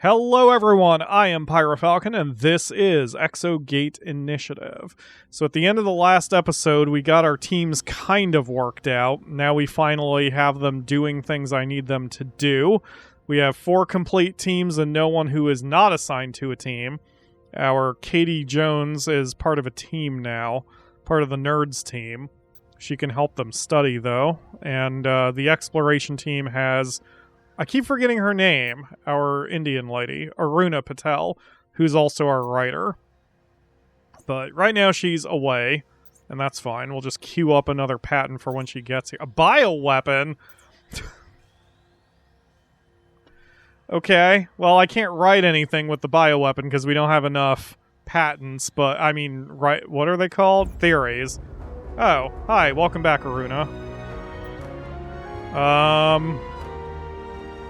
Hello everyone, I am PyroFalkon and this is Exogate Initiative. So at the end of the last episode, we got our teams kind of worked out. Now we finally have them doing things I need them to do. We have 4 complete teams and no one who is not assigned to a team. Our Katie Jones is part of a team now, part of the nerds team. She can help them study though. And the exploration team has... I keep forgetting her name, our Indian lady, Aruna Patel, who's also our writer. But right now she's away, and that's fine. We'll just queue up another patent for when she gets here. A bioweapon? Okay, well, I can't write anything with the bioweapon because we don't have enough patents, but, I mean, right, what are they called? Theories. Oh, hi, welcome back, Aruna.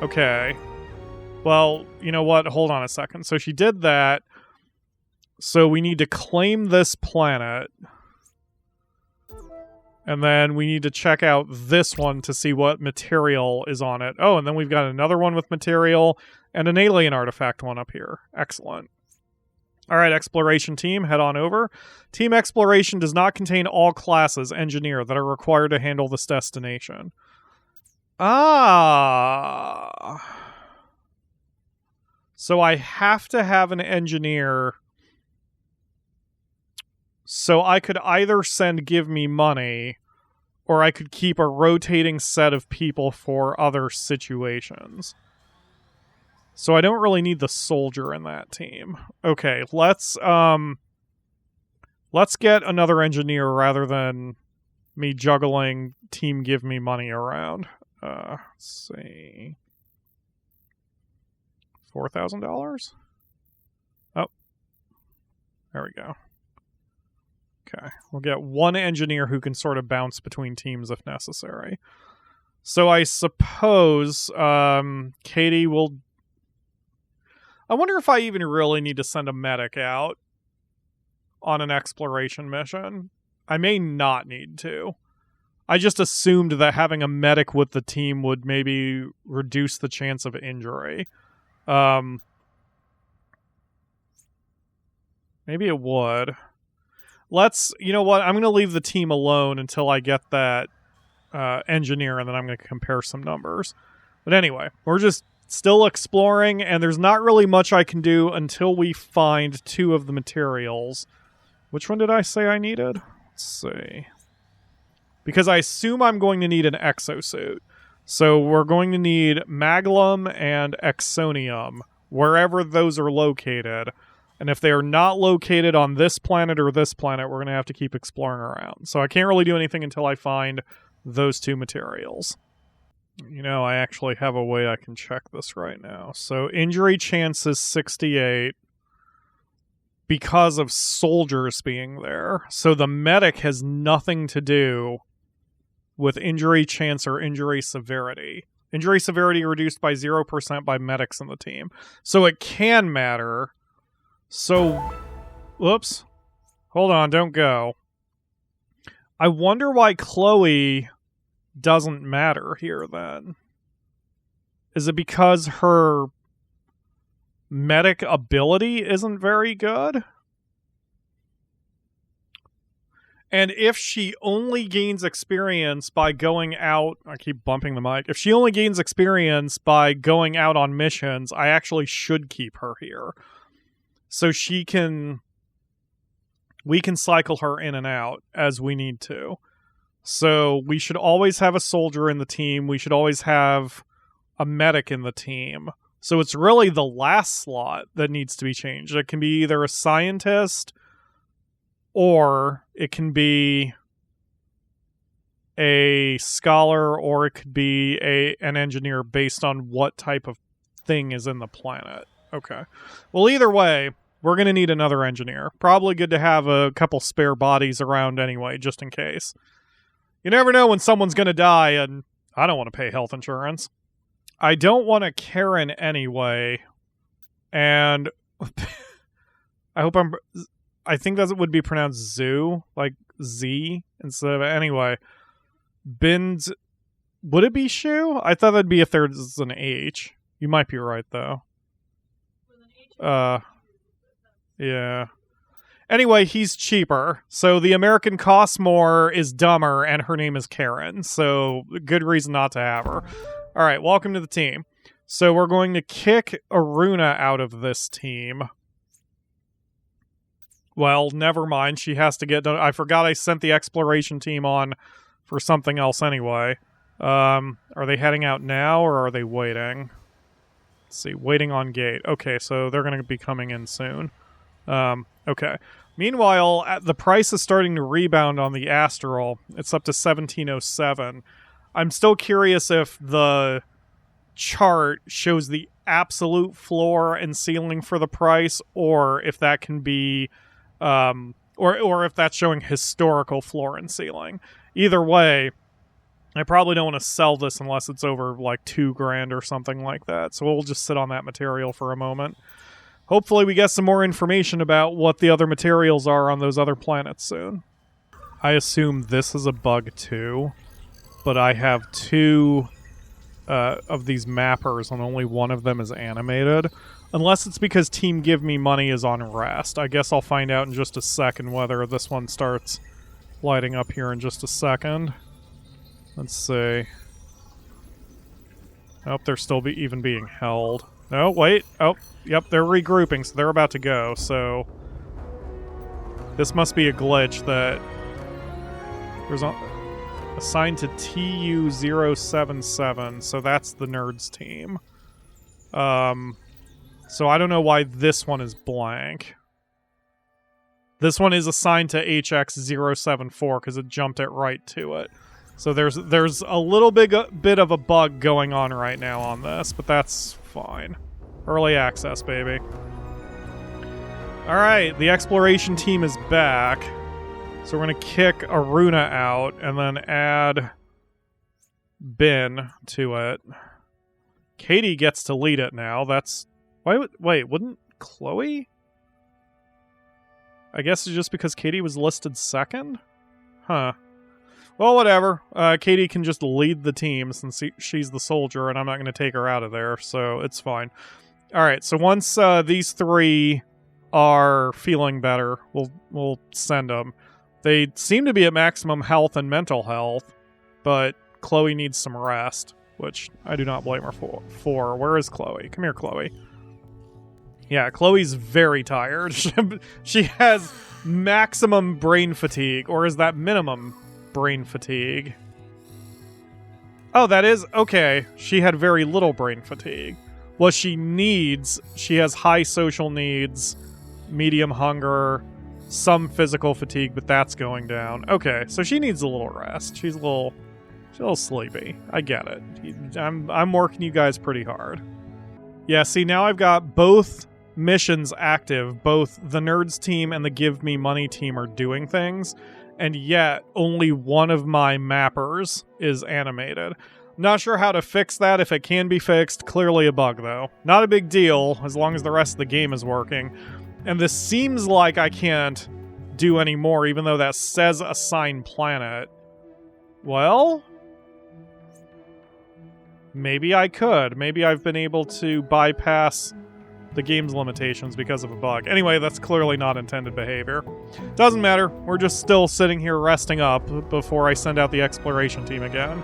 Okay. Well, you know what? Hold on a second. So she did that. So we need to claim this planet. And then we need to check out this one to see what material is on it. Oh, and then we've got another one with material and an alien artifact one up here. Excellent. All right, exploration team, head on over. Team exploration does not contain all classes, engineer, that are required to handle this destination. Ah. So I have to have an engineer. So I could either send Give Me Money, or I could keep a rotating set of people for other situations. So I don't really need the soldier in that team. Okay, let's get another engineer rather than me juggling Team Give Me Money around. Let's see. $4,000? Oh. There we go. Okay. We'll get one engineer who can sort of bounce between teams if necessary. So I suppose Katie will... I wonder if I even really need to send a medic out on an exploration mission. I may not need to. I just assumed that having a medic with the team would maybe reduce the chance of injury. Maybe it would. You know what? I'm going to leave the team alone until I get that engineer, and then I'm going to compare some numbers. But anyway, we're just still exploring, and there's not really much I can do until we find 2 of the materials. Which one did I say I needed? Let's see. Because I assume I'm going to need an exosuit. So we're going to need Maglum and Exonium, wherever those are located. And if they are not located on this planet or this planet, we're going to have to keep exploring around. So I can't really do anything until I find those 2 materials. You know, I actually have a way I can check this right now. So injury chance is 68. Because of soldiers being there. So the medic has nothing to do with injury chance or injury severity. Injury severity reduced by 0% by medics in the team. So it can matter. So, whoops. Hold on, don't go. I wonder why Chloe doesn't matter here then. Is it because her medic ability isn't very good? And if she only gains experience by going out... I keep bumping the mic. If she only gains experience by going out on missions, I actually should keep her here. So we can cycle her in and out as we need to. So we should always have a soldier in the team. We should always have a medic in the team. So it's really the last slot that needs to be changed. It can be either a scientist, or it can be a scholar, or it could be an engineer based on what type of thing is in the planet. Okay. Well, either way, we're going to need another engineer. Probably good to have a couple spare bodies around anyway, just in case. You never know when someone's going to die, and I don't want to pay health insurance. I don't want a Karen anyway, and I think that would be pronounced Zoo, like Z instead of... Anyway, Bins... Would it be Shu? I thought that'd be if there's an H. You might be right, though. Yeah. Anyway, he's cheaper. So the American costs more, is dumber, and her name is Karen. So good reason not to have her. All right, welcome to the team. So we're going to kick Aruna out of this team. Well, never mind. She has to get done. I forgot I sent the exploration team on for something else anyway. Are they heading out now, or are they waiting? Let's see. Waiting on gate. Okay, so they're going to be coming in soon. Okay. Meanwhile, the price is starting to rebound on the Astral. It's up to 1707. I'm still curious if the chart shows the absolute floor and ceiling for the price, or if that can be, or if that's showing historical floor and ceiling. Either way, I probably don't want to sell this unless it's over like $2,000 or something like that. So we'll just sit on that material for a moment. Hopefully we get some more information about what the other materials are on those other planets soon. I assume this is a bug too, but I have two of these mappers and only one of them is animated. Unless it's because Team Give Me Money is on rest. I guess I'll find out in just a second whether this one starts lighting up here in just a second. Let's see. Nope, they're still even being held. No, wait. Oh, yep, they're regrouping, so they're about to go. So this must be a glitch that there's assigned to TU-077, so that's the nerds team. So I don't know why this one is blank. This one is assigned to HX-074 because it jumped it right to it. So there's a little bit of a bug going on right now on this, but that's fine. Early access, baby. Alright, the exploration team is back. So we're going to kick Aruna out and then add Bin to it. Katie gets to lead it now. That's... Wait, wouldn't Chloe? I guess it's just because Katie was listed second? Huh. Well, whatever. Katie can just lead the team since she's the soldier, and I'm not going to take her out of there, so it's fine. Alright, so once these three are feeling better, we'll send them. They seem to be at maximum health and mental health, but Chloe needs some rest, which I do not blame her for. Where is Chloe? Come here, Chloe. Yeah, Chloe's very tired. She has maximum brain fatigue, or is that minimum brain fatigue? Oh, that is? Okay. She had very little brain fatigue. What she needs, she has high social needs, medium hunger, some physical fatigue, but that's going down. Okay, so she needs a little rest. She's a little sleepy. I get it. I'm working you guys pretty hard. Yeah, see, now I've got both missions active. Both the Nerds team and the Give Me Money team are doing things, and yet only one of my mappers is animated. Not sure how to fix that, if it can be fixed. Clearly a bug, though. Not a big deal, as long as the rest of the game is working. And this seems like I can't do any more, even though that says assign planet. Well, maybe I could. Maybe I've been able to bypass the game's limitations because of a bug. Anyway, that's clearly not intended behavior. Doesn't matter. We're just still sitting here resting up before I send out the exploration team again.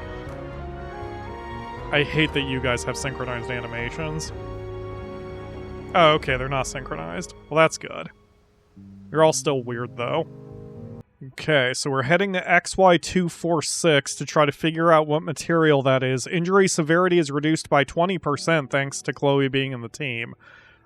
I hate that you guys have synchronized animations. Oh, okay, they're not synchronized. Well, that's good. You're all still weird, though. Okay, so we're heading to XY246 to try to figure out what material that is. Injury severity is reduced by 20% thanks to Chloe being in the team.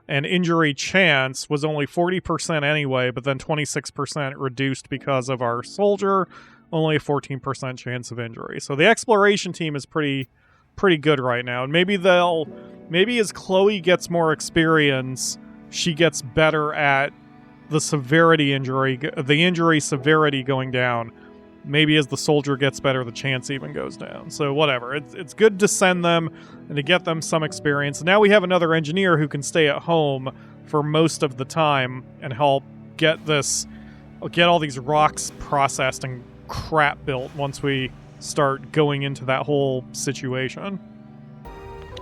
And injury chance was only 40% anyway, but then 26% reduced because of our soldier. Only a 14% chance of injury. So the exploration team is pretty good right now. And maybe as Chloe gets more experience, she gets better at the injury severity going down. Maybe as the soldier gets better, the chance even goes down. So whatever. It's good to send them and to get them some experience. Now we have another engineer who can stay at home for most of the time and help get all these rocks processed and crap built once we start going into that whole situation.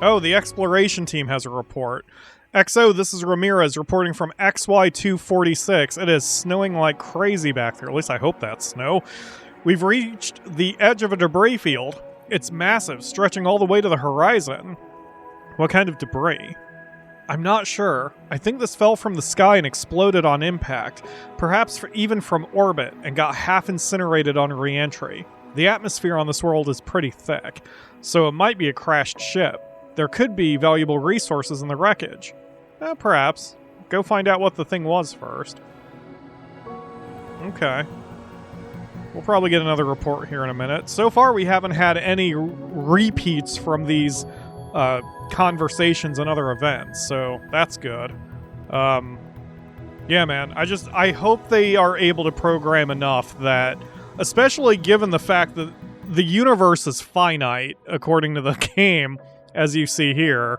Oh, the exploration team has a report. XO, this is Ramirez reporting from XY246. It is snowing like crazy back there. At least I hope that's snow. We've reached the edge of a debris field. It's massive, stretching all the way to the horizon. What kind of debris? I'm not sure. I think this fell from the sky and exploded on impact, perhaps even from orbit, and got half incinerated on re-entry. The atmosphere on this world is pretty thick, so it might be a crashed ship. There could be valuable resources in the wreckage. Perhaps. Go find out what the thing was first. Okay. We'll probably get another report here in a minute. So far, we haven't had any repeats from these conversations and other events, so that's good. Yeah, man. I hope they are able to program enough that, especially given the fact that the universe is finite, according to the game, as you see here,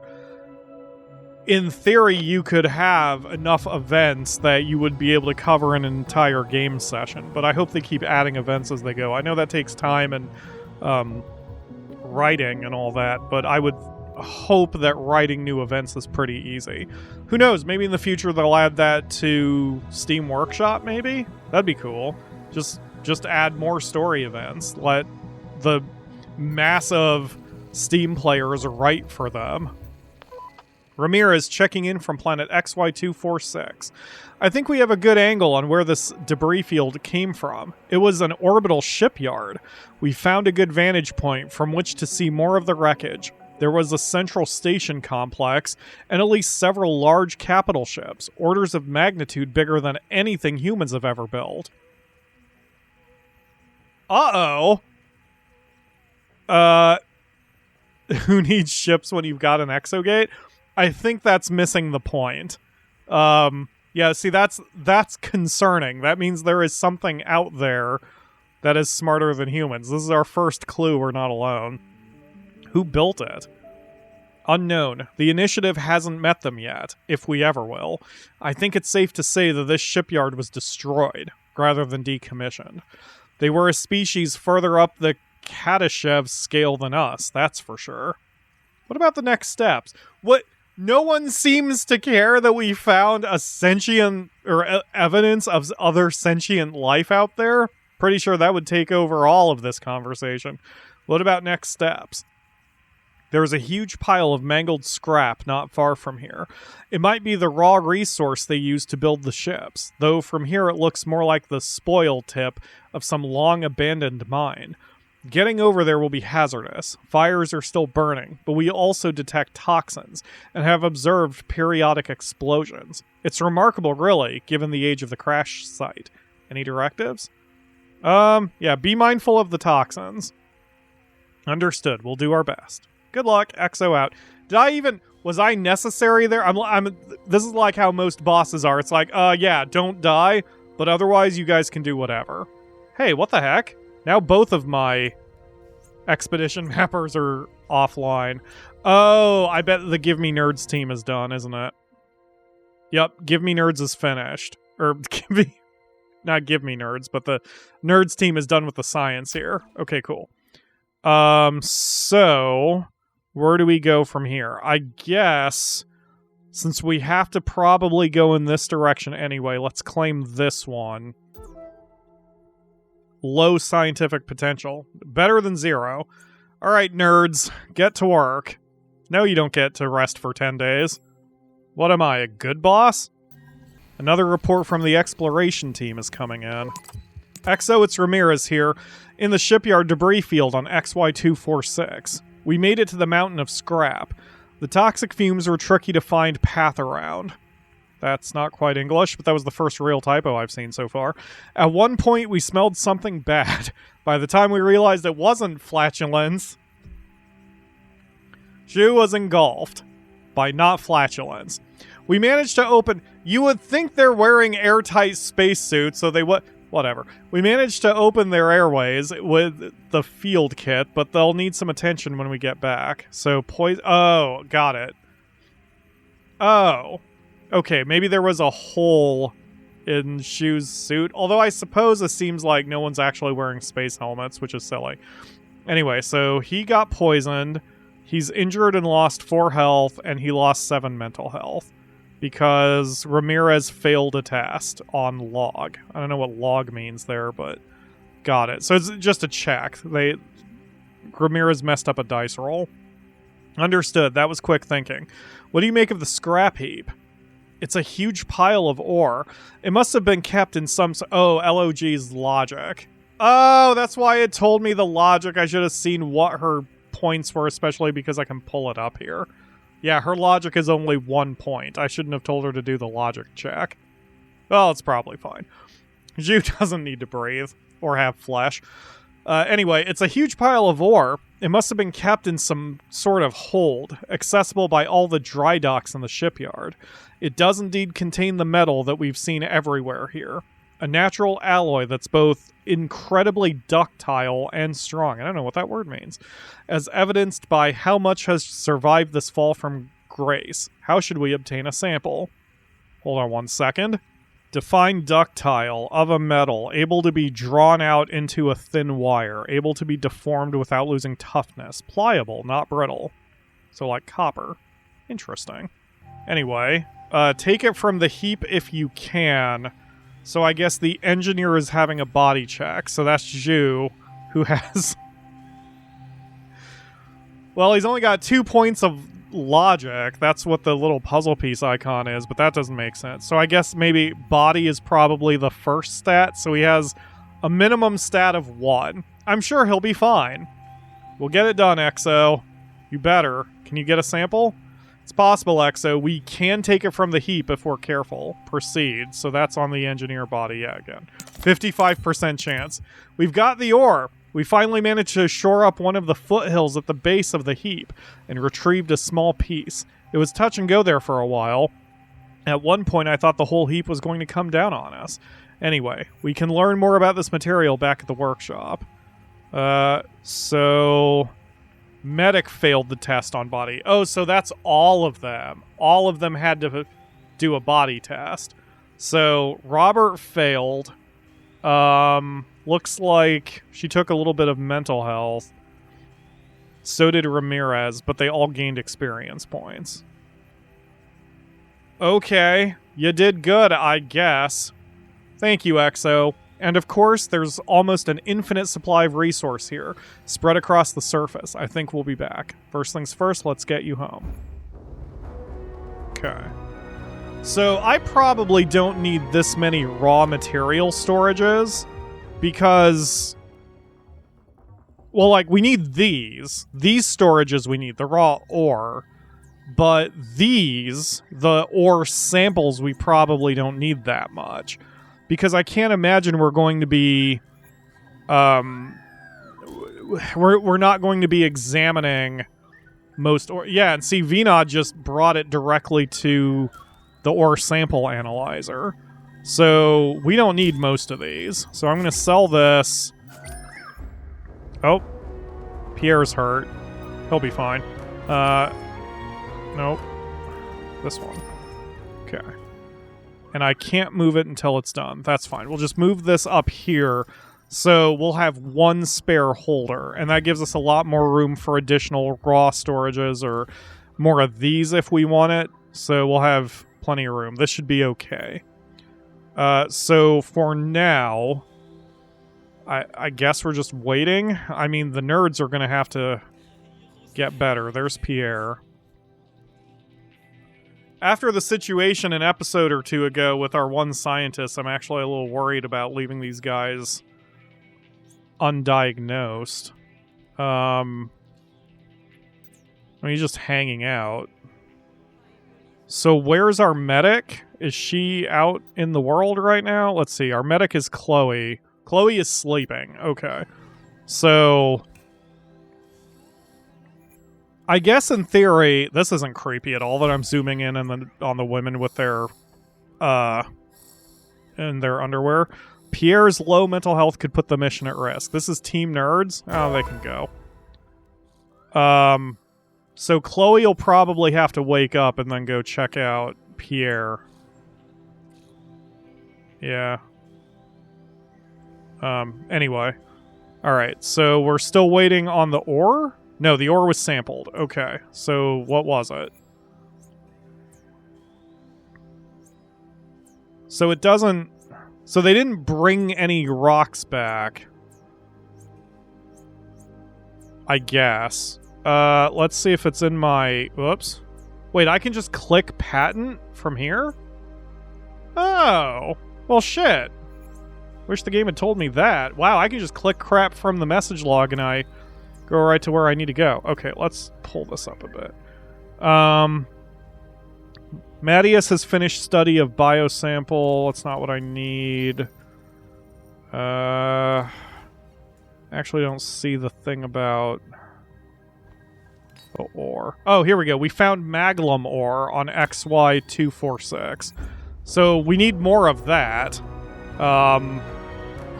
in theory, you could have enough events that you would be able to cover in an entire game session. But I hope they keep adding events as they go. I know that takes time and writing and all that, but I would hope that writing new events is pretty easy. Who knows? Maybe in the future they'll add that to Steam Workshop, maybe? That'd be cool. Just add more story events. Let the massive Steam players write for them. Ramirez checking in from planet XY246. I think we have a good angle on where this debris field came from. It was an orbital shipyard. We found a good vantage point from which to see more of the wreckage. There was a central station complex and at least several large capital ships, orders of magnitude bigger than anything humans have ever built. Uh-oh. Who needs ships when you've got an Exogate? I think that's missing the point. Yeah, see, that's concerning. That means there is something out there that is smarter than humans. This is our first clue we're not alone. Who built it? Unknown. The initiative hasn't met them yet, if we ever will. I think it's safe to say that this shipyard was destroyed, rather than decommissioned. They were a species further up the Kadashev scale than us, that's for sure. What about the next steps? What? No one seems to care that we found a sentient, or evidence of other sentient life out there. Pretty sure that would take over all of this conversation. What about next steps? There is a huge pile of mangled scrap not far from here. It might be the raw resource they used to build the ships, though from here it looks more like the spoil tip of some long-abandoned mine. Getting over there will be hazardous. Fires are still burning, but we also detect toxins and have observed periodic explosions. It's remarkable, really, given the age of the crash site. Any directives? Yeah, be mindful of the toxins. Understood. We'll do our best. Good luck. XO out. Was I necessary there? This is like how most bosses are. It's like, yeah, don't die, but otherwise you guys can do whatever. Hey, what the heck? Now both of my expedition mappers are offline. Oh, I bet the Give Me Nerds team is done, isn't it? Yep, Give Me Nerds is finished. Or, not Give Me Nerds, but the Nerds team is done with the science here. Okay, cool. So, where do we go from here? I guess, since we have to probably go in this direction anyway, let's claim this one. Low scientific potential. Better than 0. Alright, nerds. Get to work. No, you don't get to rest for 10 days. What am I, a good boss? Another report from the exploration team is coming in. XO, it's Ramirez here, in the shipyard debris field on XY246. We made it to the mountain of scrap. The toxic fumes were tricky to find path around. That's not quite English, but that was the first real typo I've seen so far. At one point, we smelled something bad. By the time we realized it wasn't flatulence, Zhu was engulfed by not flatulence. We managed to open... You would think they're wearing airtight spacesuits, so they would... Whatever. We managed to open their airways with the field kit, but they'll need some attention when we get back. So, oh, got it. Oh. Okay, maybe there was a hole in Shu's suit. Although I suppose it seems like no one's actually wearing space helmets, which is silly. Anyway, so he got poisoned. He's injured and lost 4 health, and he lost 7 mental health. because Ramirez failed a test on log. I don't know what log means there, but got it. So it's just a check. Ramirez messed up a dice roll. Understood. That was quick thinking. What do you make of the scrap heap? It's a huge pile of ore. It must have been kept in some... Oh, LOG's logic. Oh, that's why it told me the logic. I should have seen what her points were, especially because I can pull it up here. Yeah, her logic is only 1 point. I shouldn't have told her to do the logic check. Well, it's probably fine. Zhu doesn't need to breathe or have flesh. Anyway, it's a huge pile of ore. It must have been kept in some sort of hold, accessible by all the dry docks in the shipyard. It does indeed contain the metal that we've seen everywhere here. A natural alloy that's both incredibly ductile and strong. I don't know what that word means. As evidenced by how much has survived this fall from grace. How should we obtain a sample? Hold on 1 second. Define ductile, of a metal, able to be drawn out into a thin wire, able to be deformed without losing toughness, pliable, not brittle. So like copper. Interesting. Anyway, take it from the heap if you can. So I guess the engineer is having a body check, so that's Zhu, who has... Well, he's only got 2 points of logic. That's what the little puzzle piece icon is, but that doesn't make sense. So I guess maybe body is probably the first stat, so he has a minimum stat of 1. I'm sure he'll be fine. We'll get it done, Exo. You better. Can you get a sample? It's possible, Exo. We can take it from the heap if we're careful. Proceed. So that's on the engineer body. Yeah, again. 55% chance. We've got the ore. We finally managed to shore up one of the foothills at the base of the heap and retrieved a small piece. It was touch and go there for a while. At one point, I thought the whole heap was going to come down on us. Anyway, we can learn more about this material back at the workshop. So... Medic failed the test on body. Oh, so that's all of them. All of them had to do a body test. So, Robert failed. Looks like she took a little bit of mental health. So did Ramirez, but they all gained experience points. Okay, you did good, I guess. Thank you, Exo. And of course, there's almost an infinite supply of resource here, spread across the surface. I think we'll be back. First things first, let's get you home. Okay. So I probably don't need this many raw material storages, because... Well, like, we need these. These storages we need, the raw ore. But these, the ore samples, we probably don't need that much. Because I can't imagine we're going to be... We're not going to be examining most ore. Yeah, and see, Vinod just brought it directly to the ore sample analyzer. So we don't need most of these. So I'm going to sell this. Oh. Pierre's hurt. He'll be fine. Nope. This one. Okay. And I can't move it until it's done. That's fine. We'll just move this up here. So we'll have one spare holder. And that gives us a lot more room for additional raw storages or more of these if we want it. So we'll have plenty of room. This should be okay. So for now, I guess we're just waiting. I mean, the nerds are going to have to get better. There's Pierre. After the situation an episode or two ago with our one scientist, I'm actually a little worried about leaving these guys undiagnosed. I mean, he's just hanging out. So where's our medic? Is she out in the world right now? Let's see. Our medic is Chloe. Chloe is sleeping. Okay. So... I guess in theory, this isn't creepy at all that I'm zooming in on the women with their, in their underwear. Pierre's low mental health could put the mission at risk. This is Team Nerds. Oh, they can go. So Chloe will probably have to wake up and then go check out Pierre. Yeah. Anyway. Alright, so we're still waiting on the ore? No, the ore was sampled. Okay, so what was it? So it doesn't... So they didn't bring any rocks back. I guess. Let's see if it's in my... Whoops. Wait, I can just click patent from here? Oh. Well, shit. Wish the game had told me that. Wow, I can just click crap from the message log and I go right to where I need to go. Okay, let's pull this up a bit. Mattias has finished study of biosample. That's not what I need. Actually don't see the thing about the ore. Oh, here we go. We found maglum ore on XY246. So we need more of that.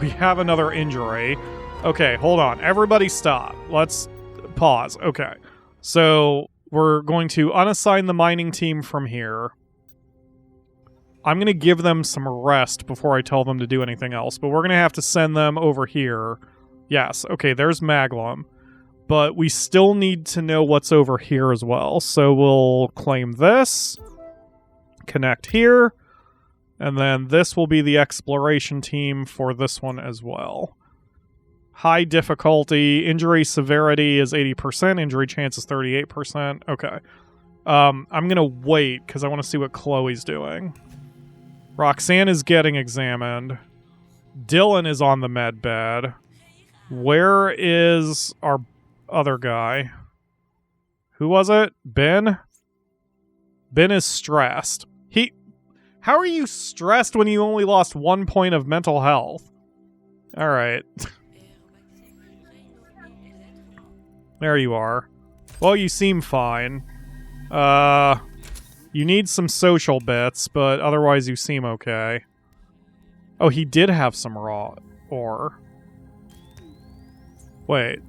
We have another injury. Okay, hold on. Everybody stop. Let's pause. Okay. So we're going to unassign the mining team from here. I'm going to give them some rest before I tell them to do anything else, but we're going to have to send them over here. Yes, okay, there's maglum. But we still need to know what's over here as well. So we'll claim this, connect here, and then this will be the exploration team for this one as well. High difficulty, injury severity is 80%, injury chance is 38%. Okay. I'm going to wait because I want to see what Chloe's doing. Roxanne is getting examined. Dylan is on the med bed. Where is our other guy? Who was it? Ben? Ben is stressed. How are you stressed when you only lost 1 point of mental health? Alright. There you are. Well, you seem fine. You need some social bits, but otherwise you seem okay. Oh, he did have some raw ore. Wait.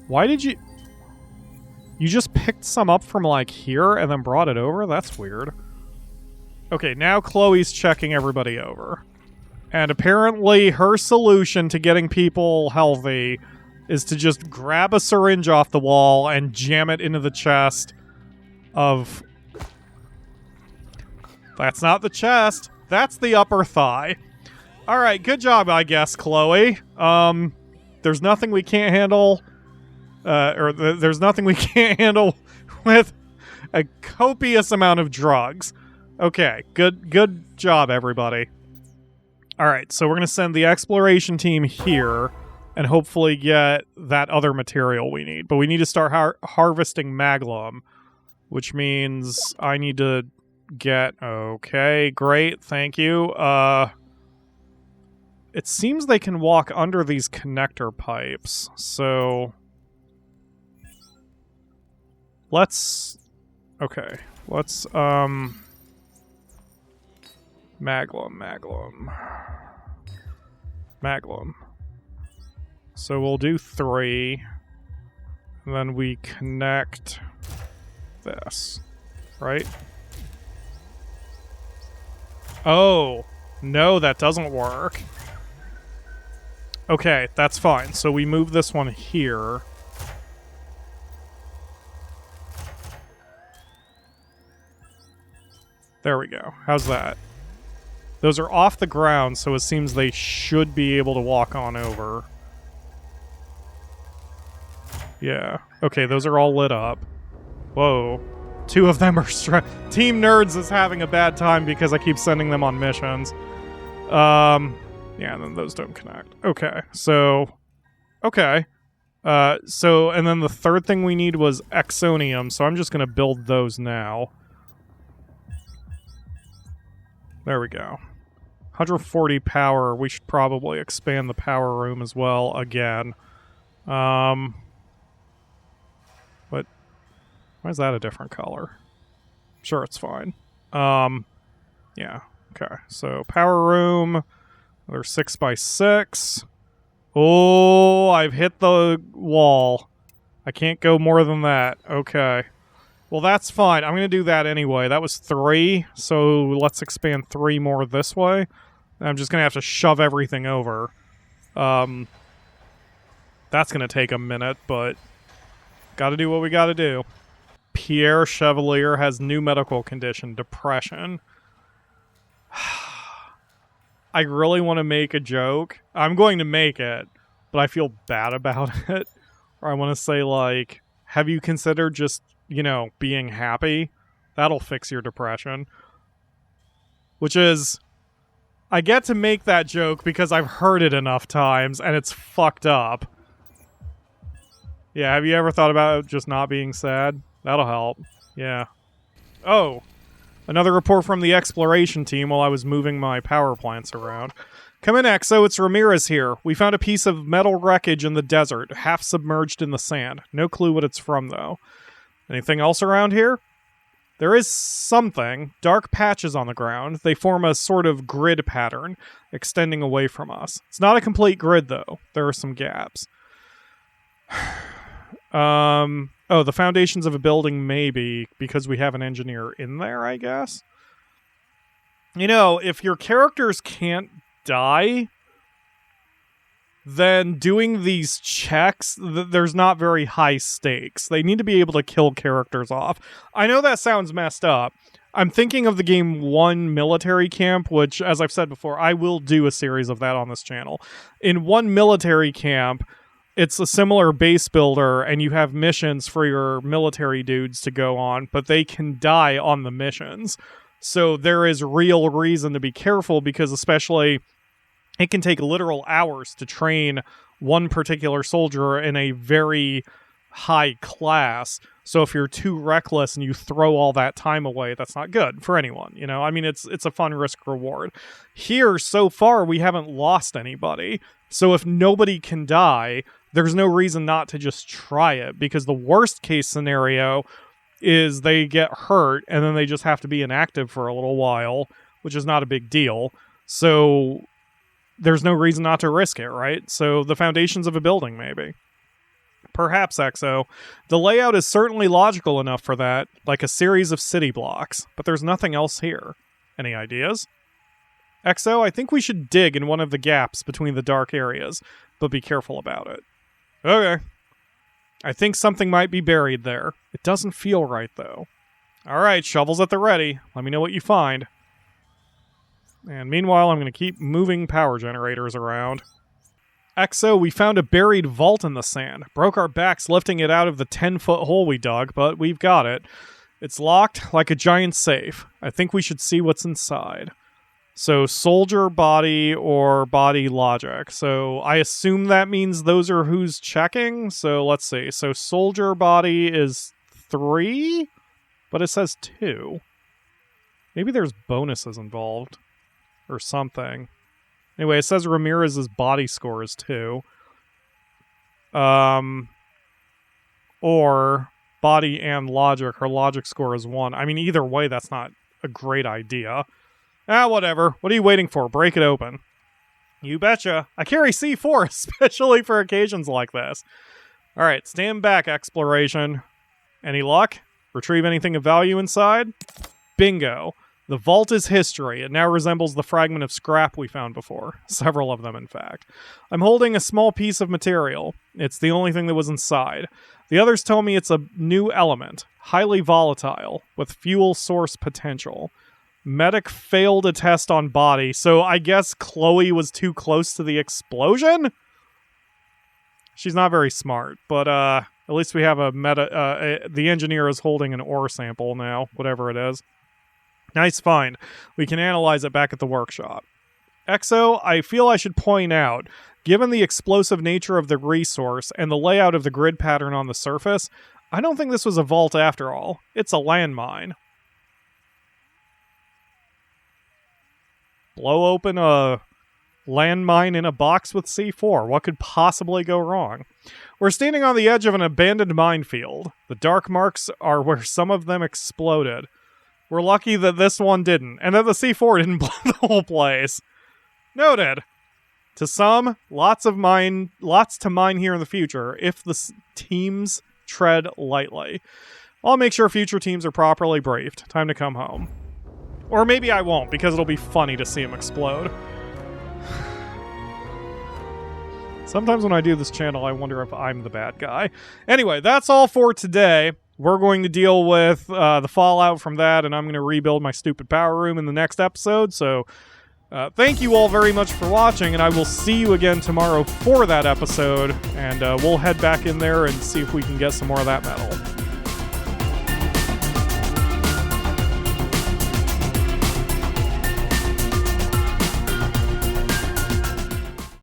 Why did you... You just picked some up from, like, here and then brought it over? That's weird. Okay, now Chloe's checking everybody over. And apparently her solution to getting people healthy is to just grab a syringe off the wall and jam it into the chest of... That's not the chest. That's the upper thigh. Alright, good job, I guess, Chloe. There's nothing we can't handle... there's nothing we can't handle with a copious amount of drugs. Okay, good job, everybody. Alright, so we're going to send the exploration team here and hopefully get that other material we need. But we need to start harvesting maglum, which means I need to get... Okay, great, thank you. It seems they can walk under these connector pipes, so... Let's... Okay, let's, Maglum. So we'll do 3, and then we connect this, right? Oh, no, that doesn't work. Okay, that's fine. So we move this one here. There we go. How's that? Those are off the ground, so it seems they should be able to walk on over. Yeah. Okay, those are all lit up. Whoa. 2 of them are Team Nerds is having a bad time because I keep sending them on missions. Yeah, and then those don't connect. Okay, so... Okay. And then the third thing we need was Exonium, so I'm just going to build those now. There we go. 140 power. We should probably expand the power room as well again. What? Why is that a different color? Sure, it's fine. Yeah. Okay. So power room. Another 6x6. Oh, I've hit the wall. I can't go more than that. Okay. Well, that's fine. I'm going to do that anyway. That was 3, so let's expand 3 more this way. I'm just going to have to shove everything over. That's going to take a minute, but gotta do what we gotta do. Pierre Chevalier has new medical condition, depression. I really want to make a joke. I'm going to make it, but I feel bad about it. Or I want to say, like, have you considered just, you know, being happy? That'll fix your depression. Which is, I get to make that joke because I've heard it enough times and it's fucked up. Yeah, have you ever thought about just not being sad? That'll help. Yeah. Oh, another report from the exploration team while I was moving my power plants around. Come in, Exo, it's Ramirez here. We found a piece of metal wreckage in the desert, half submerged in the sand. No clue what it's from, though. Anything else around here? There is something. Dark patches on the ground. They form a sort of grid pattern, extending away from us. It's not a complete grid, though. There are some gaps. Oh, the foundations of a building, maybe, because we have an engineer in there, I guess? You know, if your characters can't die, then doing these checks, there's not very high stakes. They need to be able to kill characters off. I know that sounds messed up. I'm thinking of the game One Military Camp, which, as I've said before, I will do a series of that on this channel. In One Military Camp, it's a similar base builder, and you have missions for your military dudes to go on, but they can die on the missions. So there is real reason to be careful, because especially it can take literal hours to train one particular soldier in a very high class. So if you're too reckless and you throw all that time away, that's not good for anyone. You know, I mean, it's a fun risk reward. Here, so far, we haven't lost anybody. So if nobody can die, there's no reason not to just try it, because the worst case scenario is they get hurt and then they just have to be inactive for a little while, which is not a big deal. So there's no reason not to risk it, right? So the foundations of a building, maybe. Perhaps, Exo. The layout is certainly logical enough for that, like a series of city blocks, but there's nothing else here. Any ideas? Exo, I think we should dig in one of the gaps between the dark areas, but be careful about it. Okay. I think something might be buried there. It doesn't feel right, though. Alright, shovels at the ready. Let me know what you find. And meanwhile, I'm going to keep moving power generators around. Exo, we found a buried vault in the sand. Broke our backs lifting it out of the 10-foot hole we dug, but we've got it. It's locked like a giant safe. I think we should see what's inside. So, soldier body or body logic. So, I assume that means those are who's checking. So, let's see. So, soldier body is 3, but it says 2. Maybe there's bonuses involved or something. Anyway, it says Ramirez's body score is 2. Or body and logic. Her logic score is 1. I mean, either way, that's not a great idea. Whatever. What are you waiting for? Break it open. You betcha. I carry C4, especially for occasions like this. Alright, stand back, exploration. Any luck? Retrieve anything of value inside? Bingo. The vault is history. It now resembles the fragment of scrap we found before. Several of them, in fact. I'm holding a small piece of material. It's the only thing that was inside. The others tell me it's a new element. Highly volatile, with fuel source potential. Medic failed a test on body, so I guess Chloe was too close to the explosion? She's not very smart, but at least we have the engineer is holding an ore sample now, whatever it is. Nice find. We can analyze it back at the workshop. Exo, I feel I should point out, given the explosive nature of the resource and the layout of the grid pattern on the surface, I don't think this was a vault after all. It's a landmine. Blow open a landmine in a box with C4. What could possibly go wrong? We're standing on the edge of an abandoned minefield. The dark marks are where some of them exploded. We're lucky that this one didn't, and that the C4 didn't blow the whole place. Noted. To some, lots to mine here in the future, if the teams tread lightly. I'll make sure future teams are properly briefed. Time to come home. Or maybe I won't, because it'll be funny to see him explode. Sometimes when I do this channel, I wonder if I'm the bad guy. Anyway, that's all for today. we're going to deal with the fallout from that, and I'm going to rebuild my stupid power room in the next episode. So thank you all very much for watching, and I will see you again tomorrow for that episode, and we'll head back in there and see if we can get some more of that metal.